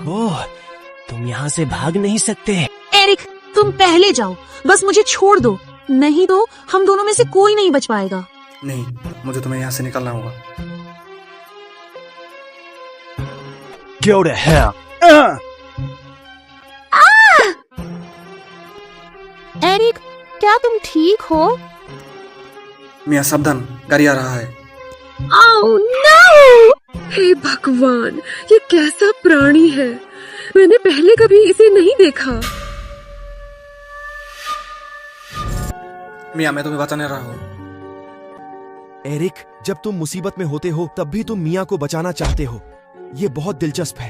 ओह, तुम यहाँ से भाग नहीं सकते। एरिक, तुम पहले जाओ, बस मुझे छोड़ दो, नहीं तो हम दोनों में से कोई नहीं बच पाएगा। नहीं, मुझे तुम्हें यहाँ से निकलना होगा। Go to hell. एरिक, क्या तुम ठीक हो? मिया सावधान, गाड़ी आ रहा है। Oh no! हे भगवान, ये कैसा प्राणी है? मैंने पहले कभी इसे नहीं देखा। मिया, मैं तुम्हें बचाने रहा हूँ। एरिक, जब तुम मुसीबत में होते हो तब भी तुम मिया को बचाना चाहते हो। ये बहुत दिलचस्प है।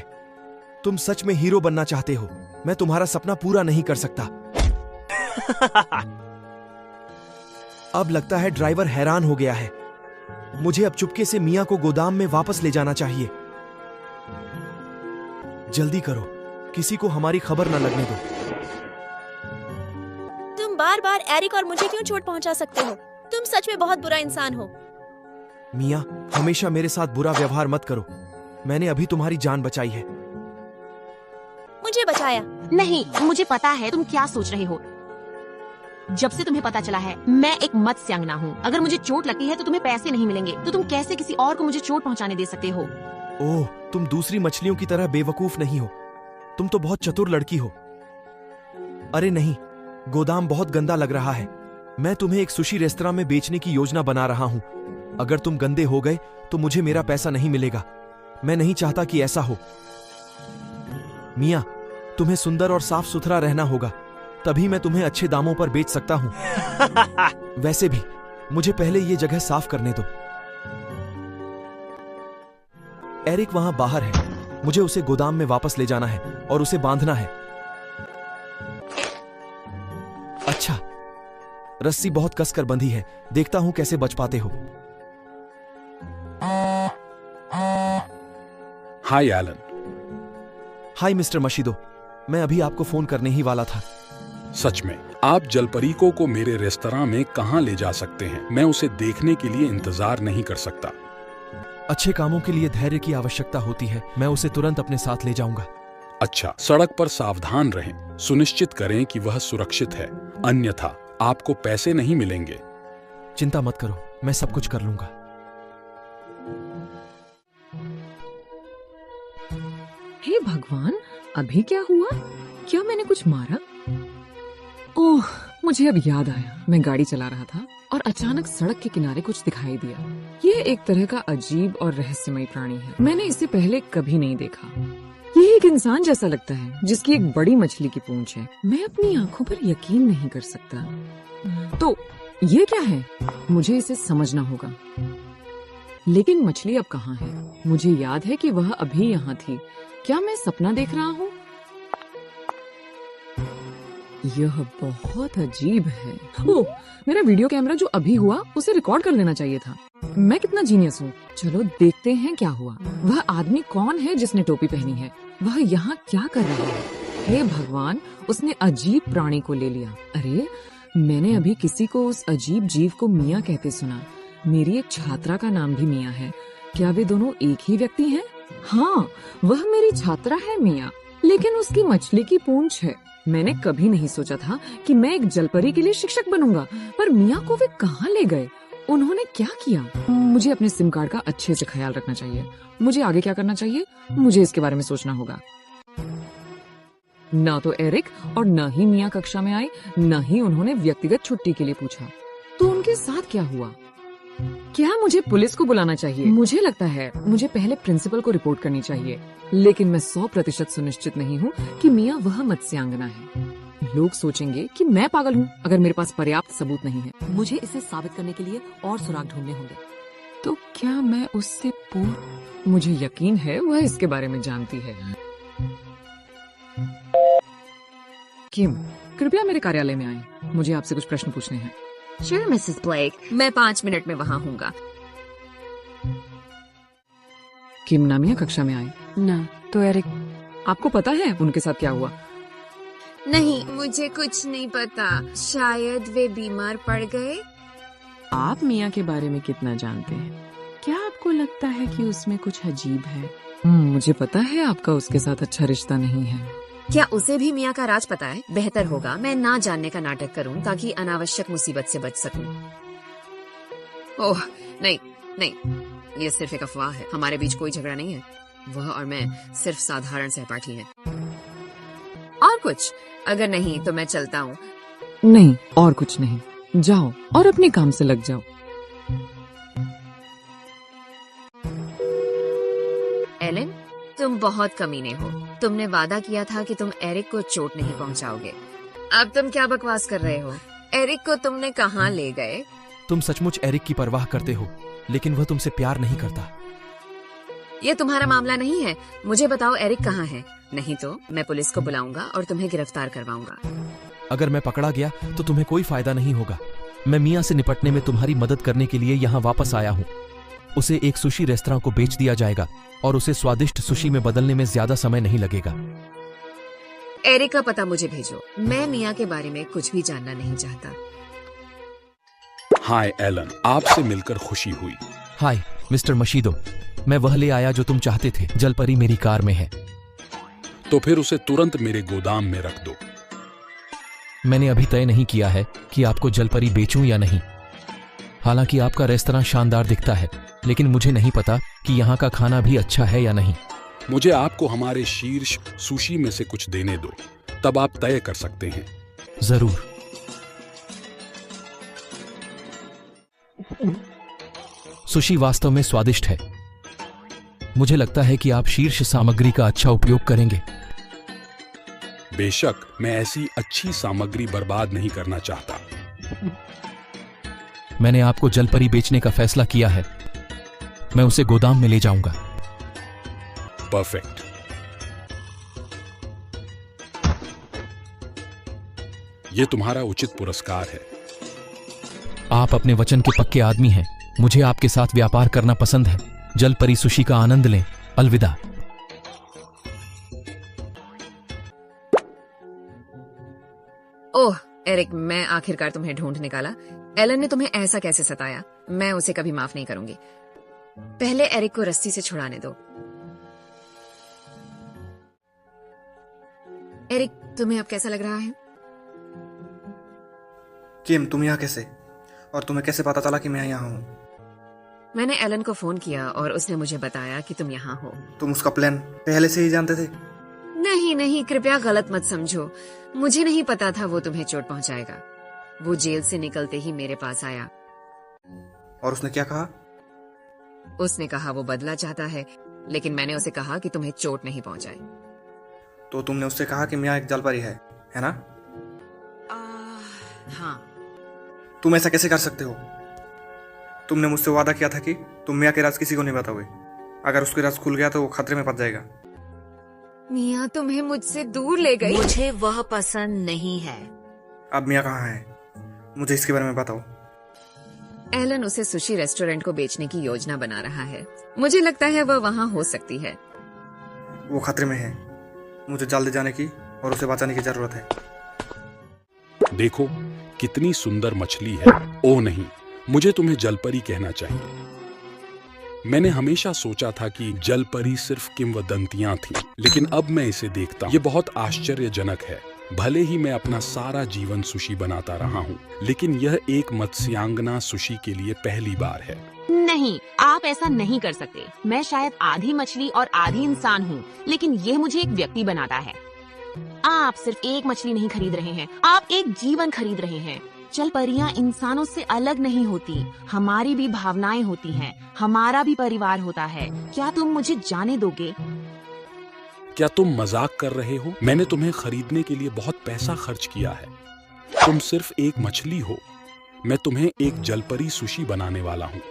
तुम सच में हीरो बनना चाहते हो। मैं तुम्हारा सपना पूरा नहीं कर सकता। अब लगता है ड्राइवर हैरान हो गया है। मुझे अब चुपके से मिया को गोदाम में वापस ले जाना चाहिए। जल्दी करो, किसी को हमारी खबर न लगने दो। तुम बार बार एरिक और मुझे क्यों चोट पहुंचा सकते हो? तुम सच में बहुत बुरा इंसान हो। मिया, हमेशा मेरे साथ बुरा व्यवहार मत करो। मैंने अभी तुम्हारी जान बचाई है। मुझे बचाया। नहीं, मुझे पता है तुम क्या सोच रहे हो। जब से तुम्हें पता चला है मैं एक मत्स्यांगना हूँ, अगर मुझे चोट लगती है तो तुम्हें पैसे नहीं मिलेंगे, तो तुम कैसे किसी और को मुझे चोट पहुँचाने दे सकते हो? ओह, तुम दूसरी मछलियों की तरह बेवकूफ नहीं हो। तुम तो बहुत चतुर लड़की हो। अरे नहीं, गोदाम बहुत गंदा लग रहा है। मैं तुम्हें एक सुशी रेस्तरां में बेचने की योजना बना रहा हूँ। अगर तुम गंदे हो गए तो मुझे मेरा पैसा नहीं मिलेगा। मैं नहीं चाहता कि ऐसा हो। मिया, तुम्हें सुंदर और साफ सुथरा रहना होगा, तभी मैं तुम्हें अच्छे दामों पर बेच सकता हूं। वैसे भी मुझे पहले ये जगह साफ करने दो। एरिक वहां बाहर है। मुझे उसे गोदाम में वापस ले जाना है और उसे बांधना है। अच्छा, रस्सी बहुत कसकर बंधी है। देखता हूं कैसे बच पाते हो। हाय एलन। हाय मिस्टर मशीदो, मैं अभी आपको फोन करने ही वाला था। सच में आप जलपरीको को मेरे रेस्तरां में कहां ले जा सकते हैं? मैं उसे देखने के लिए इंतजार नहीं कर सकता। अच्छे कामों के लिए धैर्य की आवश्यकता होती है। मैं उसे तुरंत अपने साथ ले जाऊंगा। अच्छा, सड़क पर सावधान रहें। सुनिश्चित करें कि वह सुरक्षित है, अन्यथा आपको पैसे नहीं मिलेंगे। चिंता मत करो, मैं सब कुछ कर लूंगा। हे भगवान, अभी क्या हुआ? क्या मैंने कुछ मारा? ओह, मुझे अब याद आया। मैं गाड़ी चला रहा था और अचानक सड़क के किनारे कुछ दिखाई दिया। ये एक तरह का अजीब और रहस्यमयी प्राणी है। मैंने इसे पहले कभी नहीं देखा। ये एक इंसान जैसा लगता है जिसकी एक बड़ी मछली की पूंछ है। मैं अपनी आंखों पर यकीन नहीं कर सकता। तो ये क्या है? मुझे इसे समझना होगा। लेकिन मछली अब कहाँ है? मुझे याद है कि वह अभी यहाँ थी। क्या मैं सपना देख रहा हूँ? यह बहुत अजीब है। ओह, मेरा वीडियो कैमरा जो अभी हुआ उसे रिकॉर्ड कर लेना चाहिए था। मैं कितना जीनियस हूँ। चलो देखते हैं क्या हुआ। वह आदमी कौन है जिसने टोपी पहनी है? वह यहाँ क्या कर रहा है? हे भगवान, उसने अजीब प्राणी को ले लिया। अरे, मैंने अभी किसी को उस अजीब जीव को मिया कहते सुना। मेरी एक छात्रा का नाम भी मिया है। क्या वे दोनों एक ही व्यक्ति हैं? हाँ, वह मेरी छात्रा है मिया, लेकिन उसकी मछली की पूंछ है। मैंने कभी नहीं सोचा था कि मैं एक जलपरी के लिए शिक्षक बनूंगा, पर मिया को वे कहाँ ले गए? उन्होंने क्या किया? मुझे अपने सिम कार्ड का अच्छे से ख्याल रखना चाहिए। मुझे आगे क्या करना चाहिए? मुझे इसके बारे में सोचना होगा। ना तो एरिक और न ही मिया कक्षा में आए, न ही उन्होंने व्यक्तिगत छुट्टी के लिए पूछा। तो उनके साथ क्या हुआ? क्या मुझे पुलिस को बुलाना चाहिए? मुझे लगता है मुझे पहले प्रिंसिपल को रिपोर्ट करनी चाहिए, लेकिन मैं 100% सुनिश्चित नहीं हूँ कि मिया वह मत्स्यांगना है। लोग सोचेंगे कि मैं पागल हूँ अगर मेरे पास पर्याप्त सबूत नहीं है। मुझे इसे साबित करने के लिए और सुराग ढूंढने होंगे। तो क्या मैं उससे मुझे यकीन है वह इसके बारे में जानती है। किम, कृपया मेरे कार्यालय में आए। मुझे आपसे कुछ प्रश्न पूछने हैं। श्योर मिसेस ब्लेक, मैं 5 मिनट में वहाँ हूँगा। किम नामिया कक्षा में आए ना? तो एरिक, आपको पता है उनके साथ क्या हुआ? नहीं, मुझे कुछ नहीं पता। शायद वे बीमार पड़ गए। आप मिया के बारे में कितना जानते हैं? क्या आपको लगता है कि उसमें कुछ अजीब है? मुझे पता है आपका उसके साथ अच्छा रिश्ता नहीं है। क्या उसे भी मियाँ का राज पता है? बेहतर होगा मैं ना जानने का नाटक करूं ताकि अनावश्यक मुसीबत से बच सकूं। ओह नहीं नहीं, ये सिर्फ एक अफवाह है। हमारे बीच कोई झगड़ा नहीं है। वह और मैं सिर्फ साधारण सहपाठी हैं। और कुछ? अगर नहीं तो मैं चलता हूँ। नहीं, और कुछ नहीं। जाओ और अपने काम से लग जाओ। एलन, तुम बहुत कमीने हो। तुमने वादा किया था कि तुम एरिक को चोट नहीं पहुंचाओगे। अब तुम क्या बकवास कर रहे हो? एरिक को तुमने कहाँ ले गए? तुम सचमुच एरिक की परवाह करते हो, लेकिन वह तुमसे प्यार नहीं करता। ये तुम्हारा मामला नहीं है। मुझे बताओ एरिक कहाँ है, नहीं तो मैं पुलिस को बुलाऊंगा और तुम्हें गिरफ्तार करवाऊंगा। अगर मैं पकड़ा गया तो तुम्हें कोई फायदा नहीं होगा। मैं मियाँ से निपटने में तुम्हारी मदद करने के लिए यहाँ वापस आया हूँ। उसे एक सुशी रेस्तरां को बेच दिया जाएगा और उसे स्वादिष्ट सुशी में बदलने में ज्यादा समय नहीं लगेगा। एरिक का पता मुझे भेजो। मैं मियाँ के बारे में कुछ भी जानना नहीं चाहता। हाय एलन, आपसे मिलकर खुशी हुई। हाय मिस्टर मशीदो, मैं वह ले आया जो तुम चाहते थे। जलपरी मेरी कार में है। तो फिर उसे तुरंत मेरे गोदाम में रख दो। मैंने अभी तय नहीं किया है कि आपको जलपरी बेचूं या नहीं। हालांकि आपका रेस्तरां शानदार दिखता है, लेकिन मुझे नहीं पता कि यहाँ का खाना भी अच्छा है या नहीं। मुझे आपको हमारे शीर्ष सुशी में से कुछ देने दो, तब आप तय कर सकते हैं। जरूर। सुशी वास्तव में स्वादिष्ट है। मुझे लगता है कि आप शीर्ष सामग्री का अच्छा उपयोग करेंगे। बेशक, मैं ऐसी अच्छी सामग्री बर्बाद नहीं करना चाहता। मैंने आपको जलपरी बेचने का फैसला किया है। मैं उसे गोदाम में ले जाऊंगा। परफेक्ट। ये तुम्हारा उचित पुरस्कार है। आप अपने वचन के पक्के आदमी हैं। मुझे आपके साथ व्यापार करना पसंद है। जलपरी सुशी का आनंद लें। अलविदा। ओह एरिक, मैं आखिरकार तुम्हें ढूंढ निकाला। एलन ने तुम्हें ऐसा कैसे सताया? मैं उसे कभी माफ नहीं करूंगी। पहले एरिक को रस्सी से छुड़ाने दो। एरिक, तुम्हें अब कैसा लग रहा है? किम, तुम यहाँ कैसे? और तुम्हें कैसे पता चला कि मैं यहाँ हूँ? मैंने एलन को फोन किया और उसने मुझे बताया कि तुम यहाँ हो। तुम उसका प्लान पहले से ही जानते थे? नहीं नहीं, कृपया गलत मत समझो। मुझे नहीं पता था वो तुम्हें चोट पहुंचाएगा। वो जेल से निकलते ही मेरे पास आया। और उसने क्या कहा? उसने कहा वो बदला चाहता है, लेकिन मैंने उसे कहा कि तुम्हें चोट नहीं पहुंचाए। तो तुमने उससे कहा कि मियाँ एक जलपरी है ना? हाँ। तुम ऐसा कैसे कर सकते हो? तुमने मुझसे वादा किया था कि तुम मियाँ के राज किसी को नहीं बताओगे। अगर उसके राज खुल गया तो वो खतरे में पड़ जाएगा। मियाँ तुम्हें मुझसे दूर ले गई। मुझे वह पसंद नहीं है। अब मियाँ कहाँ है? मुझे इसके बारे में बताओ। एलन उसे सुशी रेस्टोरेंट को बेचने की योजना बना रहा है। मुझे लगता है वह वहाँ हो सकती है। वो खतरे में है। मुझे जल्दी जाने की और उसे बचाने की जरूरत है। देखो कितनी सुंदर मछली है। ओह नहीं, मुझे तुम्हें जलपरी कहना चाहिए। मैंने हमेशा सोचा था कि जलपरी सिर्फ किंवदंतियां थीं, लेकिन अब मैं इसे देखता हूं। ये बहुत आश्चर्यजनक है। भले ही मैं अपना सारा जीवन सुशी बनाता रहा हूँ, लेकिन यह एक मत्स्यांगना सुशी के लिए पहली बार है। नहीं, आप ऐसा नहीं कर सकते। मैं शायद आधी मछली और आधी इंसान हूँ, लेकिन ये मुझे एक व्यक्ति बनाता है। आप सिर्फ एक मछली नहीं खरीद रहे हैं, आप एक जीवन खरीद रहे हैं। जलपरियां इंसानों से अलग नहीं होती। हमारी भी भावनाएं होती हैं, हमारा भी परिवार होता है। क्या तुम मुझे जाने दोगे? क्या तुम मजाक कर रहे हो? मैंने तुम्हें खरीदने के लिए बहुत पैसा खर्च किया है। तुम सिर्फ एक मछली हो। मैं तुम्हें एक जलपरी सुशी बनाने वाला हूँ।